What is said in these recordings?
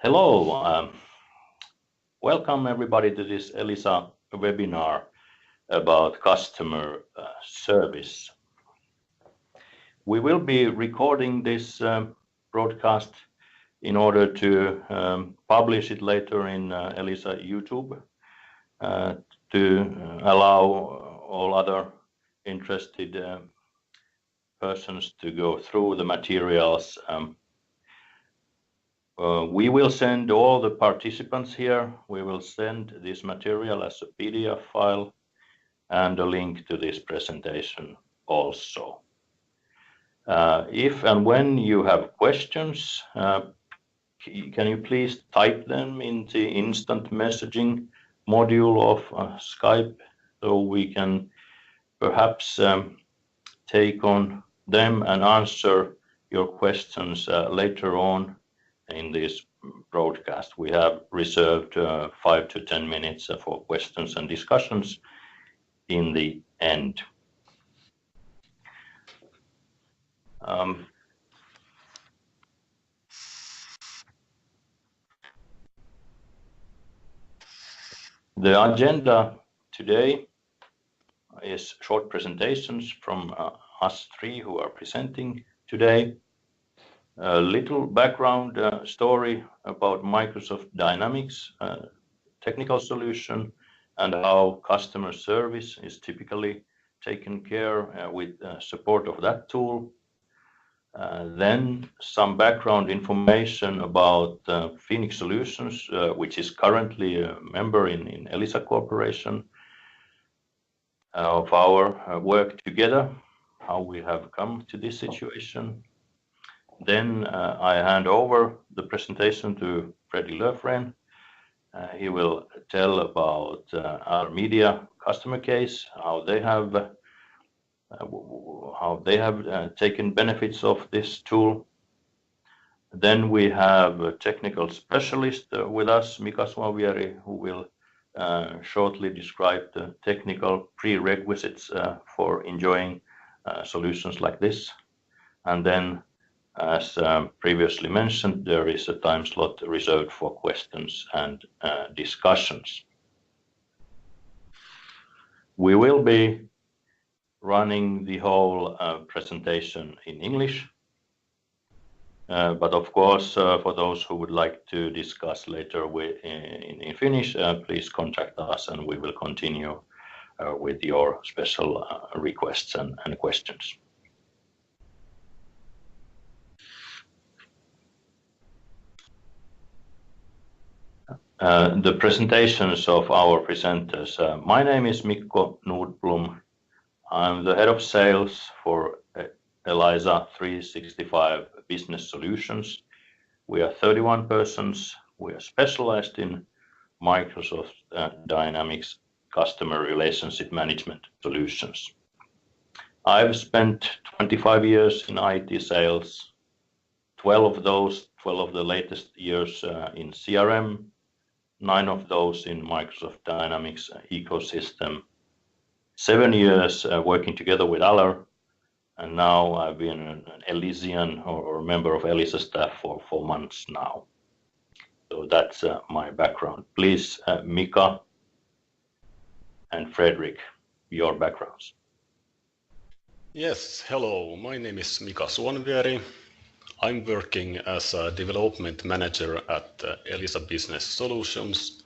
Hello, welcome everybody to this Elisa webinar about customer service. We will be recording this broadcast in order to publish it later in Elisa YouTube to allow all other interested persons to go through the materials. We will send all the participants here. We will send this material as a PDF file and a link to this presentation also. If and when you have questions, can you please type them in the instant messaging module of Skype so we can perhaps take on them and answer your questions later on in this broadcast. We have reserved 5 to 10 minutes for questions and discussions in the end. The agenda today is short presentations from us three who are presenting today. A little background story about Microsoft Dynamics technical solution and how customer service is typically taken care with support of that tool. Then some background information about Phoenix Solutions, which is currently a member in Elisa Corporation, of our work together, how we have come to this situation. Then I hand over the presentation to Fredrik Löfgren. He will tell about our media customer case, how they have taken benefits of this tool. Then we have a technical specialist with us, Mika Suonvieri, who will shortly describe the technical prerequisites for enjoying solutions like this. And then, as previously mentioned, there is a time slot reserved for questions and discussions. We will be running the whole presentation in English, but of course, for those who would like to discuss later in Finnish, please contact us and we will continue with your special requests and questions. The presentations of our presenters. My name is Mikko Nordblom. I'm the head of sales for Elisa 365 Business Solutions. We are 31 persons. We are specialized in Microsoft Dynamics customer relationship management solutions. I've spent 25 years in IT sales, 12 of the latest years in CRM, 9 of those in Microsoft Dynamics ecosystem, 7 years working together with Aller, and now I've been an Elisian or member of Elisa staff for 4 months now. So that's my background. Please, Mika and Fredrik, your backgrounds. Yes, hello, my name is Mika Suonvieri. I'm working as a development manager at Elisa Business Solutions.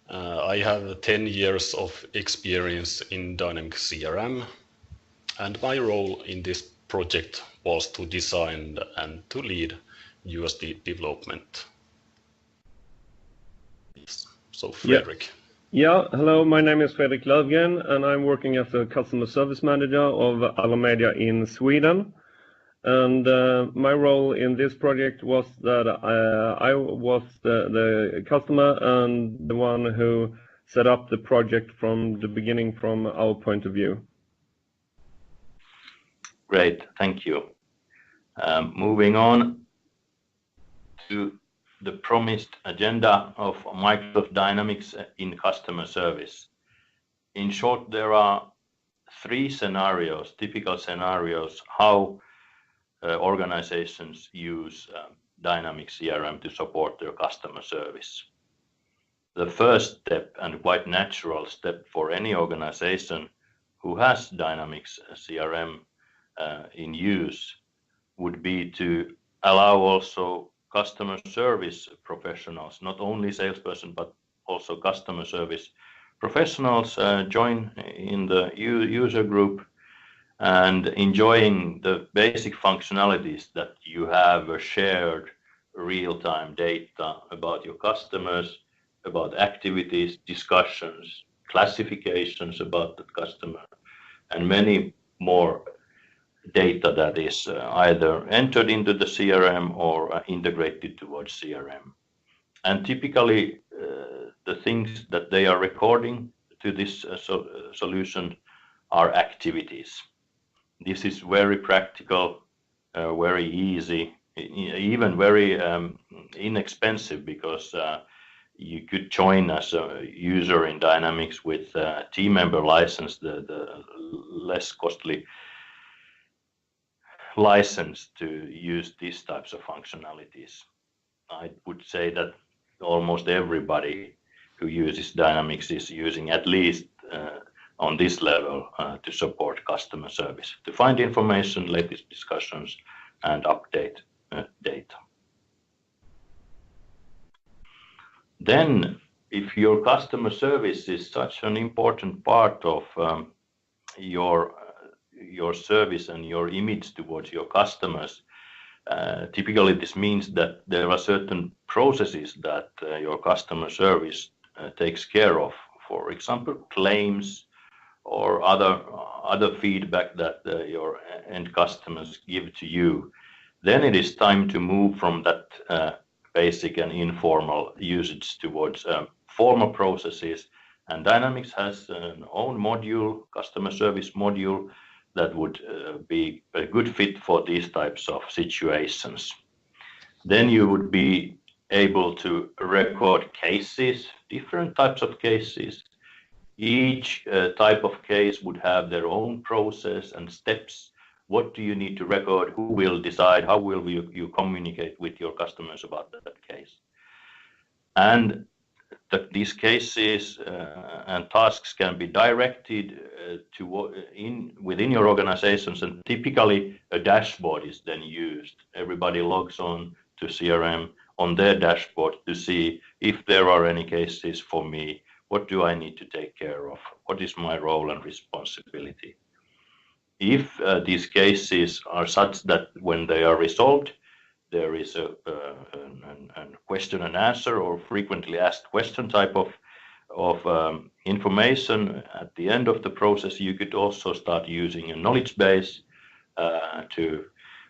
I have 10 years of experience in Dynamics CRM, and my role in this project was to design and to lead USD development. So Fredrik. Yeah, hello, my name is Fredrik Löfgren and I'm working as a customer service manager of Aller Media in Sweden. And my role in this project was that I was the customer and the one who set up the project from the beginning from our point of view. Great, thank you. Moving on to the promised agenda of Microsoft Dynamics in customer service. In short, there are 3 scenarios, typical scenarios, how organizations use Dynamics CRM to support their customer service. The first step, and quite natural step for any organization who has Dynamics CRM in use, would be to allow also customer service professionals, not only salesperson but also customer service professionals, join in the user group and enjoying the basic functionalities that you have a shared real-time data about your customers, about activities, discussions, classifications about the customer, and many more data that is either entered into the CRM or integrated towards CRM. And typically the things that they are recording to this solution are activities. This is very practical, very easy, even very inexpensive, because you could join as a user in Dynamics with a team member license, the less costly license to use these types of functionalities. I would say that almost everybody who uses Dynamics is using at least on this level to support customer service, to find information, latest discussions, and update data. Then, if your customer service is such an important part of your service and your image towards your customers, typically this means that there are certain processes that your customer service takes care of. For example, claims or other feedback that your end customers give to you. Then it is time to move from that basic and informal usage towards formal processes. And Dynamics has an own module, customer service module, that would be a good fit for these types of situations. Then you would be able to record cases, different types of cases. Each type of case would have their own process and steps. What do you need to record? Who will decide? How will you communicate with your customers about that case? And these cases and tasks can be directed within your organizations, and typically a dashboard is then used. Everybody logs on to CRM on their dashboard to see if there are any cases for me. What do I need to take care of? What is my role and responsibility? If these cases are such that when they are resolved, there is a question and answer or frequently asked question type of information at the end of the process, you could also start using a knowledge base to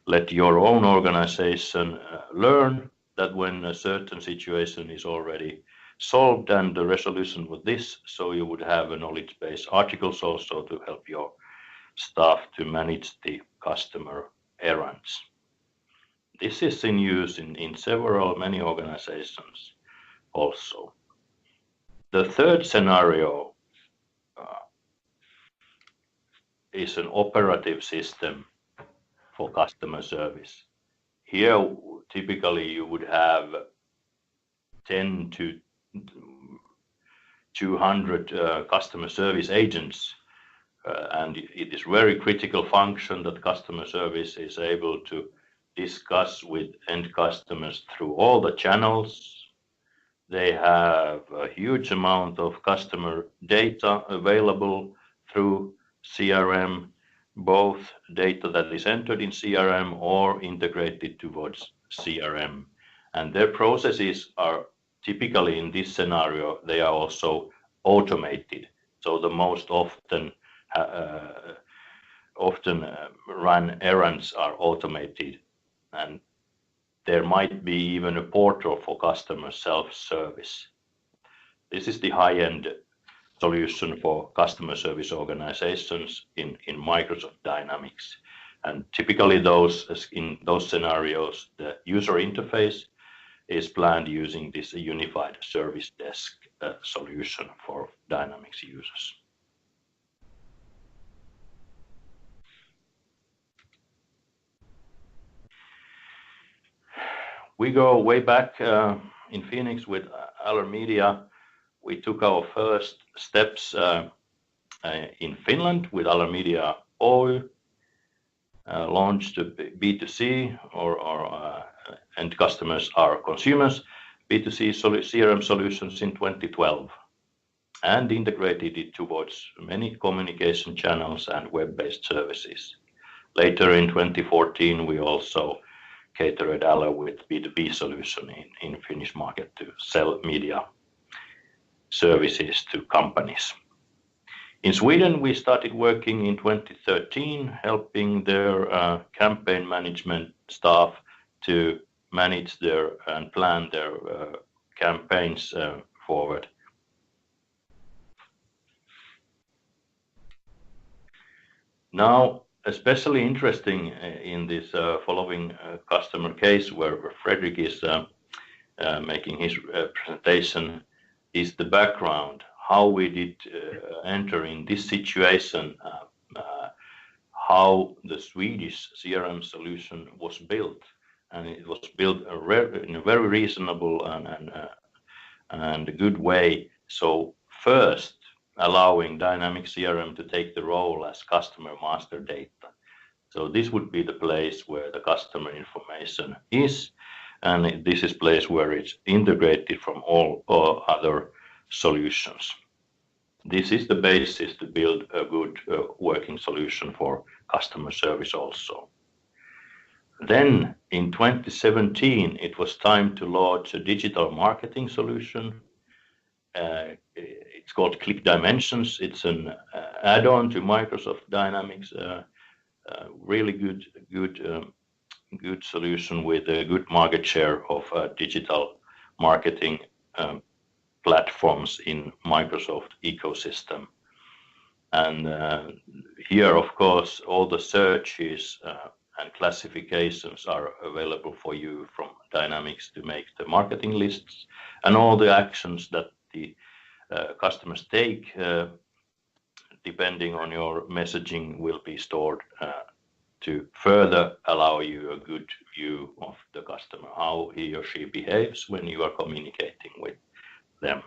let your own organization learn that when a certain situation is already solved and the resolution was this, so you would have a knowledge base articles also to help your staff to manage the customer errands. This is in use in many organizations also. The third scenario is an operative system for customer service. Here, typically you would have 10 to 200 customer service agents, and it is very critical function that customer service is able to discuss with end customers through all the channels. They have a huge amount of customer data available through CRM, both data that is entered in CRM or integrated towards CRM. And their processes are typically in this scenario, they are also automated. So the most often run errands are automated. And there might be even a portal for customer self-service. This is the high-end solution for customer service organizations in Microsoft Dynamics. And typically in those scenarios, the user interface is planned using this unified service desk solution for Dynamics users. We go way back in Phoenix with Aller Media. We took our first steps in Finland with Aller Media Oy, launched B2C or end customers are consumers, B2C CRM solutions in 2012 and integrated it towards many communication channels and web-based services. Later in 2014, we also catered Aller with B2B solution in Finnish market to sell media services to companies. In Sweden, we started working in 2013, helping their campaign management staff to manage their and plan their campaigns forward. Now, especially interesting in this following customer case where Fredrik is making his presentation is the background, how we did enter in this situation, how the Swedish CRM solution was built. And it was built in a very reasonable and a good way. So first, allowing Dynamics CRM to take the role as customer master data. So this would be the place where the customer information is, and this is place where it's integrated from all other solutions. This is the basis to build a good working solution for customer service also. Then in 2017, it was time to launch a digital marketing solution. It's called Click Dimensions. It's an add-on to Microsoft Dynamics. Really good solution with a good market share of digital marketing platforms in Microsoft ecosystem. And here, of course, all the searches and classifications are available for you from Dynamics to make the marketing lists, and all the actions that the customers take depending on your messaging will be stored to further allow you a good view of the customer, how he or she behaves when you are communicating with them.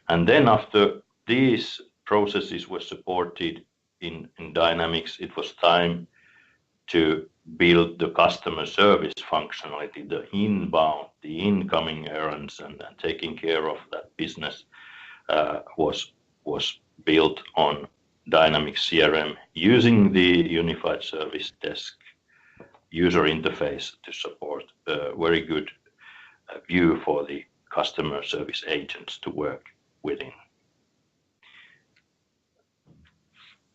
And then after these processes were supported in Dynamics, it was time to build the customer service functionality, the inbound, the incoming errands, and taking care of that business was built on Dynamics CRM using the Unified Service Desk user interface to support a very good view for the customer service agents to work within.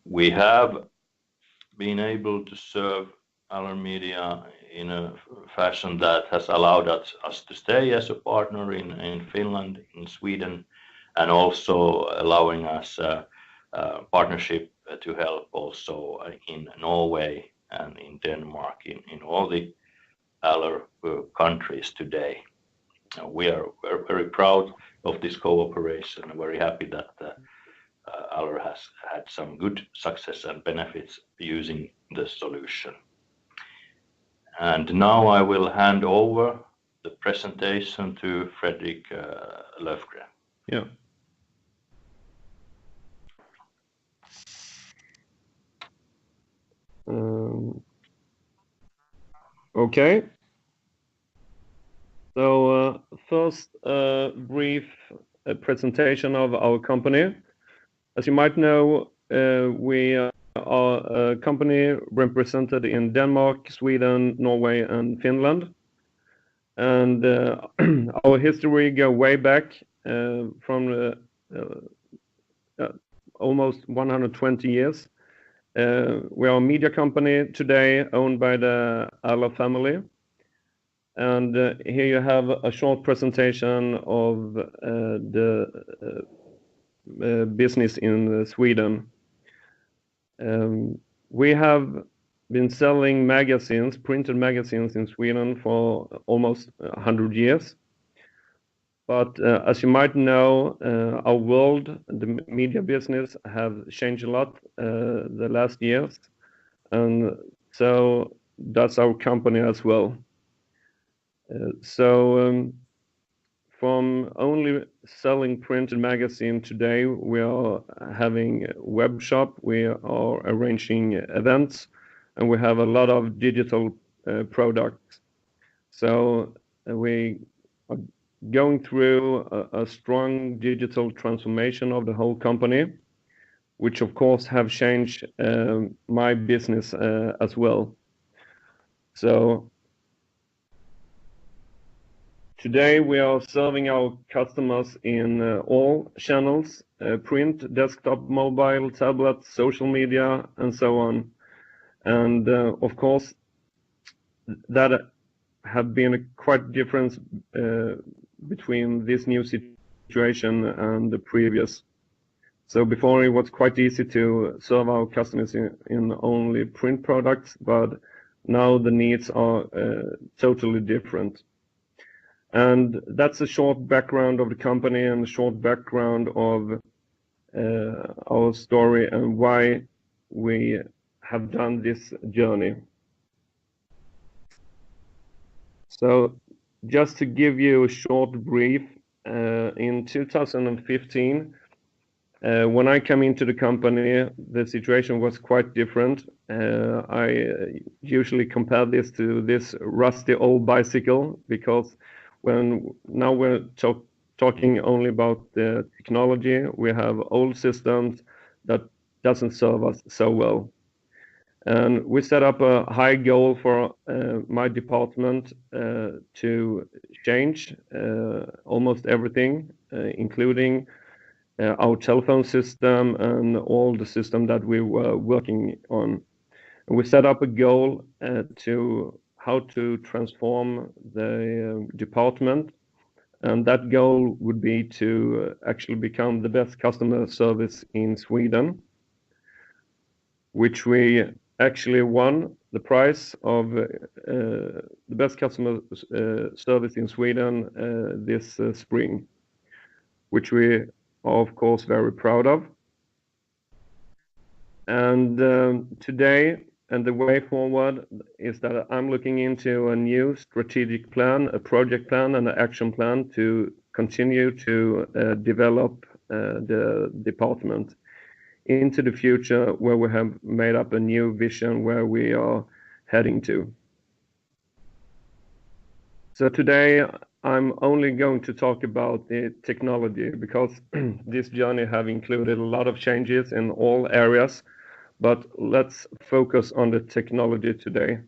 We have been able to serve Aller Media in a fashion that has allowed us to stay as a partner in Finland, in Sweden, and also allowing us partnership to help also in Norway and in Denmark, in all the Aller countries today. We're very proud of this cooperation and very happy that Aller has had some good success and benefits using the solution. And now I will hand over the presentation to Fredrik Löfgren. Yeah. Okay. So first, a brief presentation of our company. As you might know, we are a company represented in Denmark, Sweden, Norway, and Finland. And our history go way back from almost 120 years. We are a media company today owned by the Aller family. And here you have a short presentation of the business in Sweden. We have been selling magazines, printed magazines in Sweden for almost 100 years. But as you might know, our world, the media business, have changed a lot the last years. And so that's our company as well. From only selling printed magazine today, we are having a web shop, we are arranging events, and we have a lot of digital products. So we are going through a strong digital transformation of the whole company, which of course have changed my business as well. So today we are serving our customers in all channels, print, desktop, mobile, tablet, social media, and so on. And of course, that have been a quite difference between this new situation and the previous. So before it was quite easy to serve our customers in only print products, but now the needs are totally different. And that's a short background of the company and a short background of our story and why we have done this journey. So just to give you a short brief, in 2015, when I came into the company, the situation was quite different. I usually compare this to this rusty old bicycle, because now we're talking only about the technology. We have old systems that doesn't serve us so well. And we set up a high goal for my department to change almost everything, including our telephone system and all the system that we were working on. And we set up a goal to how to transform the department, and that goal would be to actually become the best customer service in Sweden, which we actually won the prize of the best customer service in Sweden this spring, which we are of course very proud of. And today, and the way forward is that I'm looking into a new strategic plan, a project plan, and an action plan to continue to develop the department into the future, where we have made up a new vision where we are heading to. So today I'm only going to talk about the technology, because this journey have included a lot of changes in all areas. But let's focus on the technology today.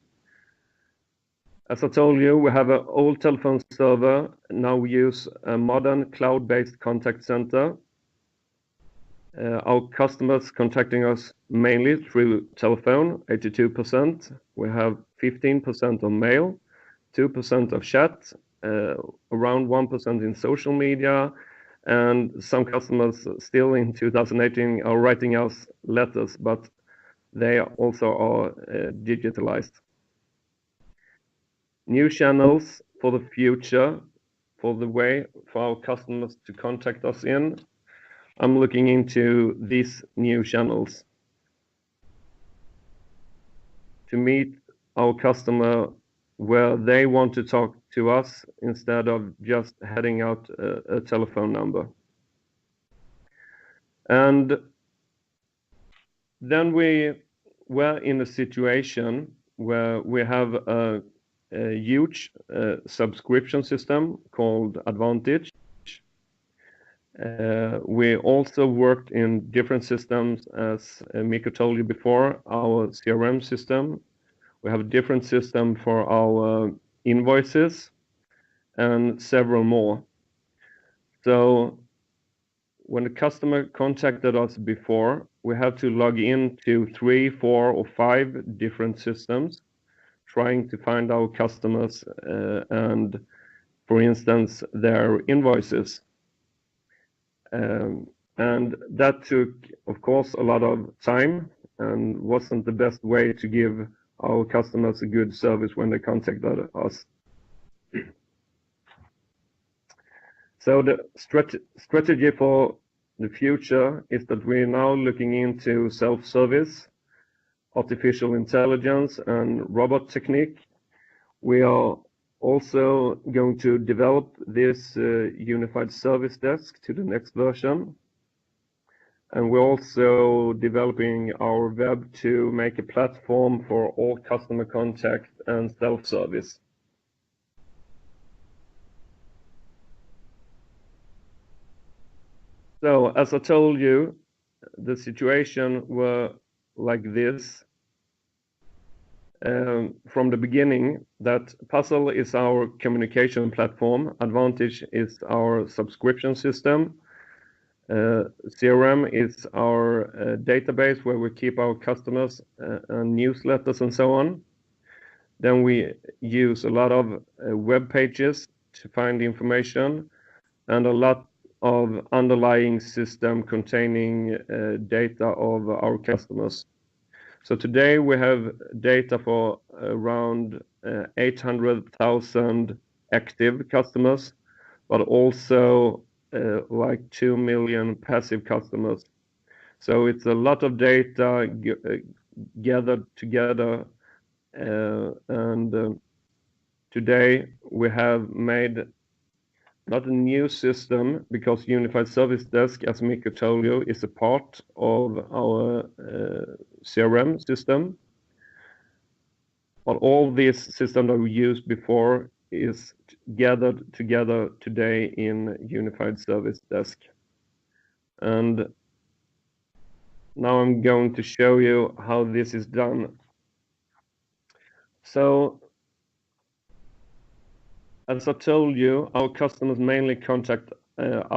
As I told you, we have an old telephone server. Now we use a modern cloud-based contact center. Our customers contacting us mainly through telephone, 82%. We have 15% on mail, 2% of chat, around 1% in social media, and some customers still in 2018 are writing us letters, but they also are digitalized. New channels for the future, for the way for our customers to contact us in. I'm looking into these new channels to meet our customer where they want to talk to us instead of just heading out a telephone number. And then we were in a situation where we have a huge subscription system called Advantage. We also worked in different systems, as Mikko told you before, our CRM system. We have a different system for our invoices and several more. So when the customer contacted us before, we have to log in to 3, 4, or 5 different systems, trying to find our customers and, for instance, their invoices. And that took, of course, a lot of time and wasn't the best way to give our customers a good service when they contacted us. So the strategy for the future is that we're now looking into self-service, artificial intelligence, and robot technique. We are also going to develop this unified service desk to the next version. And we're also developing our web to make a platform for all customer contact and self-service. So, as I told you, the situation were like this from the beginning, that Puzzle is our communication platform, Advantage is our subscription system, CRM is our database where we keep our customers and newsletters and so on. Then we use a lot of web pages to find information, and a lot of underlying system containing data of our customers. So today we have data for around 800,000 active customers, but also like 2 million passive customers. So it's a lot of data gathered together, and today we have made not a new system, because Unified Service Desk, as Mikko told you, is a part of our CRM system. But all this system that we used before is gathered together today in Unified Service Desk. And now I'm going to show you how this is done. So, as I told you, our customers mainly contact us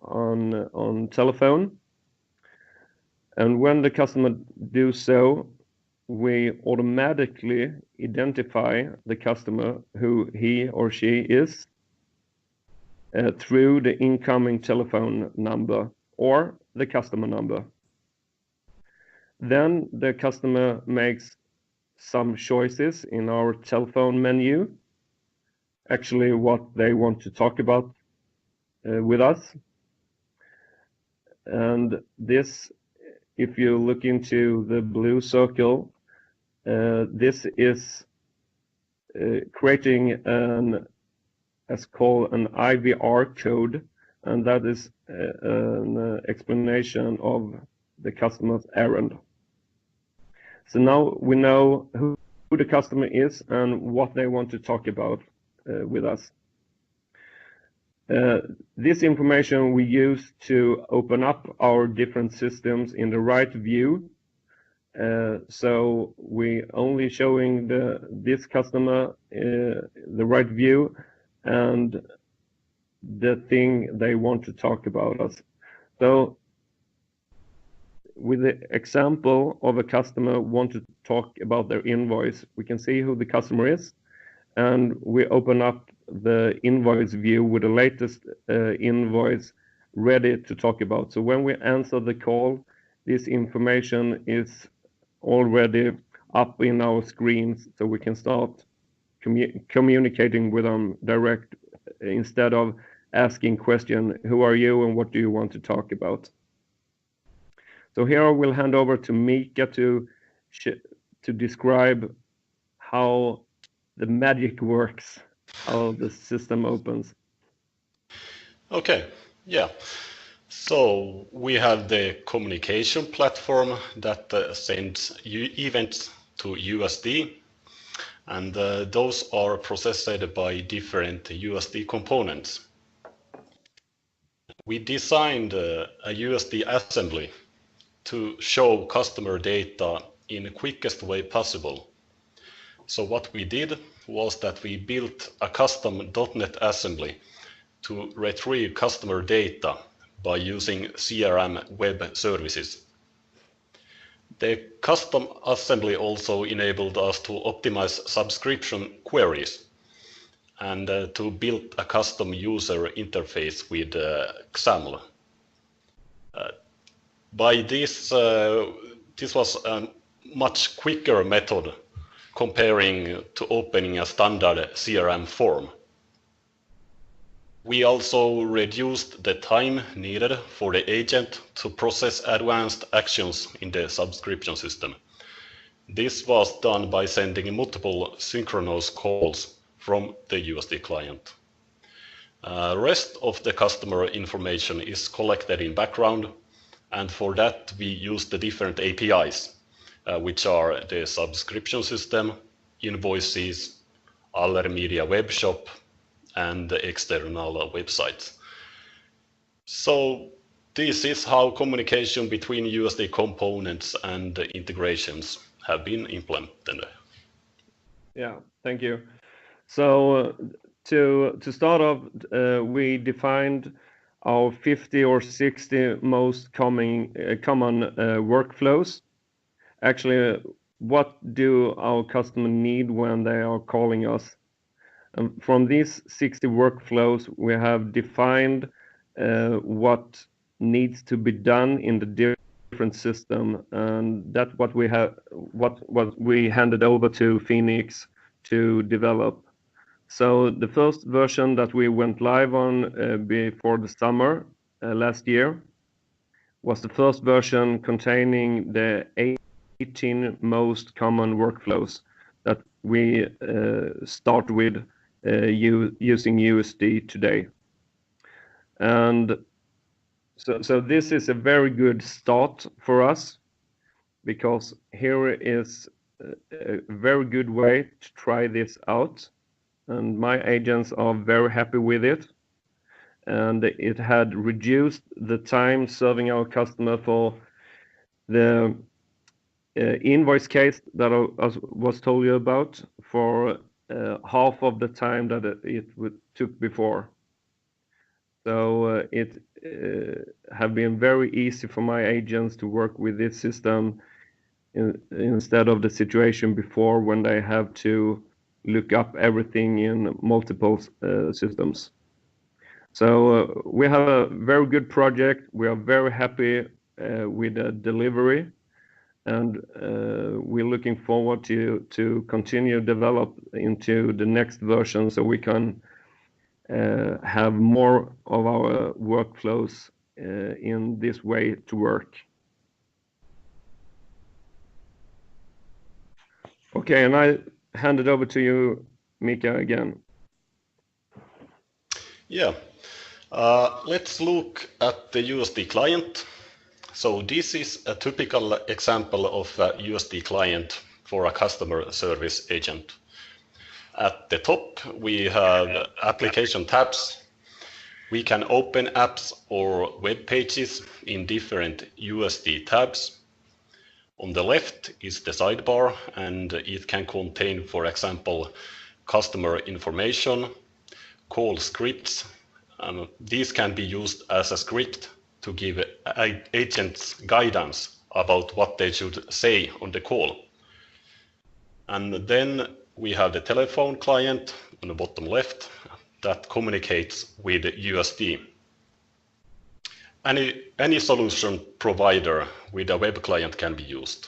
on telephone, and when the customer do so, we automatically identify the customer, who he or she is, through the incoming telephone number or the customer number. Then the customer makes some choices in our telephone menu, actually what they want to talk about with us. And this, if you look into the blue circle, this is creating as called an IVR code, and that is an explanation of the customer's errand. So now we know who the customer is and what they want to talk about with us. This information we use to open up our different systems in the right view. So we only showing this customer the right view and the thing they want to talk about us. So with the example of a customer want to talk about their invoice, we can see who the customer is, and we open up the invoice view with the latest invoice ready to talk about. So when we answer the call, this information is already up in our screens, so we can start communicating with them direct, instead of asking question, who are you and what do you want to talk about? So here I will hand over to Mika to describe how the magic works, how the system opens. Okay, yeah. So we have the communication platform that sends events to USD, and those are processed by different USD components. We designed a USD assembly to show customer data in the quickest way possible. So what we did was that we built a custom .NET assembly to retrieve customer data by using CRM web services. The custom assembly also enabled us to optimize subscription queries and to build a custom user interface with XAML. By this, this was a much quicker method comparing to opening a standard CRM form. We also reduced the time needed for the agent to process advanced actions in the subscription system. This was done by sending multiple synchronous calls from the USD client. Rest of the customer information is collected in background, and for that we use the different APIs, which are the subscription system, invoices, Allermedia web shop, and the external websites. So this is how communication between USD components and integrations have been implemented. Yeah, thank you. So to start off, we defined our 50 or 60 most common workflows. Actually, what do our customers need when they are calling us? From these 60 workflows, we have defined what needs to be done in the different system, and that's what we handed over to Phoenix to develop. So the first version that we went live on before the summer last year was the first version containing the 18 most common workflows that we start with using USD today. And so this is a very good start for us, because here is a very good way to try this out. And my agents are very happy with it. And it had reduced the time serving our customer for the invoice case that I was told you about, for half of the time that it took before. So it have been very easy for my agents to work with this system instead of the situation before, when they have to look up everything in multiple systems. So we have a very good project. We are very happy with the delivery, and we're looking forward to continue develop into the next version, so we can have more of our workflows in this way to work. Okay, and I hand it over to you, Mika, again. Yeah, let's look at the USD client. So this is a typical example of a USD client for a customer service agent. At the top, we have application tabs. We can open apps or web pages in different USD tabs. On the left is the sidebar, and it can contain, for example, customer information, call scripts. These can be used as a script to give agents guidance about what they should say on the call. And then we have the telephone client on the bottom left that communicates with USD. Any solution provider with a web client can be used.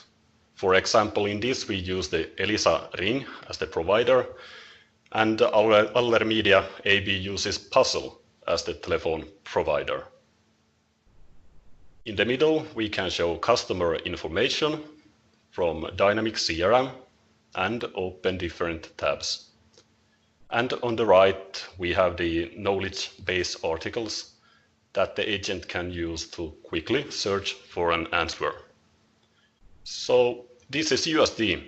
For example, in this we use the Elisa Ring as the provider, and our Allermedia AB uses Puzzle as the telephone provider. In the middle, we can show customer information from Dynamic CRM and open different tabs. And on the right, we have the knowledge base articles that the agent can use to quickly search for an answer. So this is USD,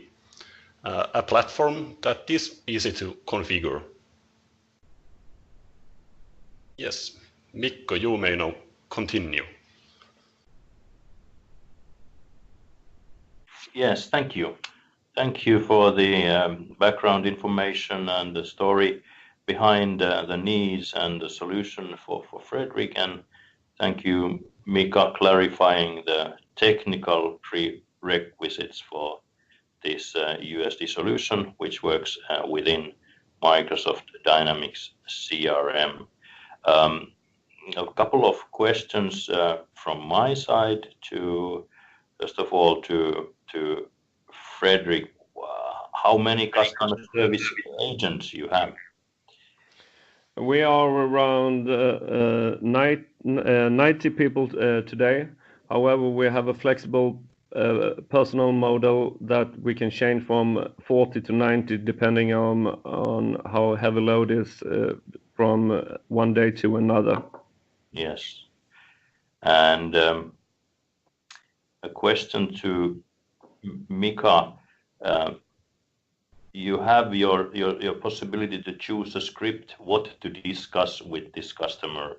a platform that is easy to configure. Yes, Mikko, you may now continue. Yes, thank you. Thank you for the background information and the story behind the needs and the solution for Fredrik, and thank you, Mika, clarifying the technical prerequisites for this USD solution, which works within Microsoft Dynamics CRM. A couple of questions from my side first of all to Fredrik. How many customer service agents you have? We are around 90 people today. However, we have a flexible personal model that we can change from 40 to 90 depending on how heavy load is from one day to another. Yes. And a question to Mika. You have your possibility to choose a script what to discuss with this customer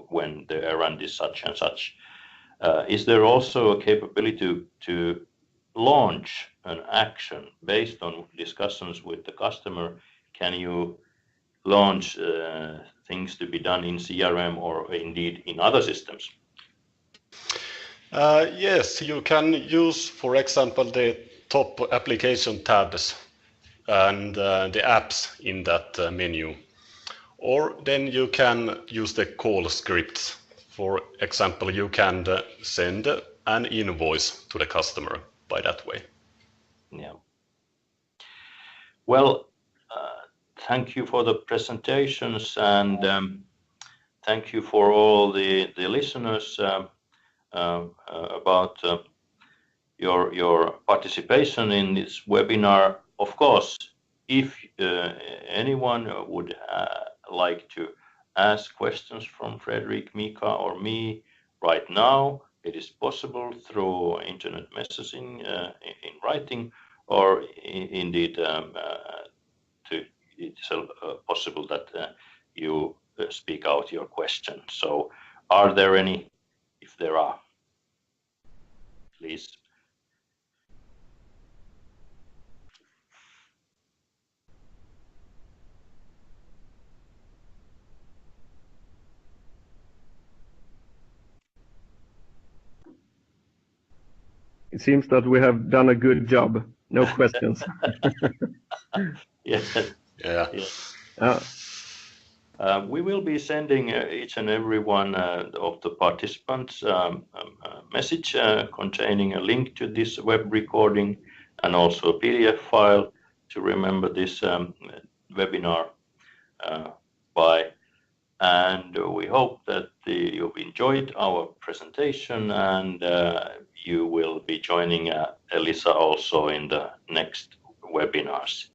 when the errand is such and such. Is there also a capability to launch an action based on discussions with the customer? Can you launch things to be done in CRM or indeed in other systems? Yes, you can use, for example, the top application tabs and the apps in that menu. Or then you can use the call scripts. For example, you can send an invoice to the customer by that way. Yeah. Well, thank you for the presentations, and thank you for all the listeners about your participation in this webinar. Of course, if anyone would like to ask questions from Fredrik, Mika, or me right now, it is possible through internet messaging in writing, or indeed it's possible that you speak out your question. So are there any? If there are, please. It seems that we have done a good job. No questions. Yes. Yeah. We will be sending each and every one of the participants a message containing a link to this web recording and also a PDF file to remember this webinar by. And we hope that you've enjoyed our presentation, and you will be joining Elisa also in the next webinars.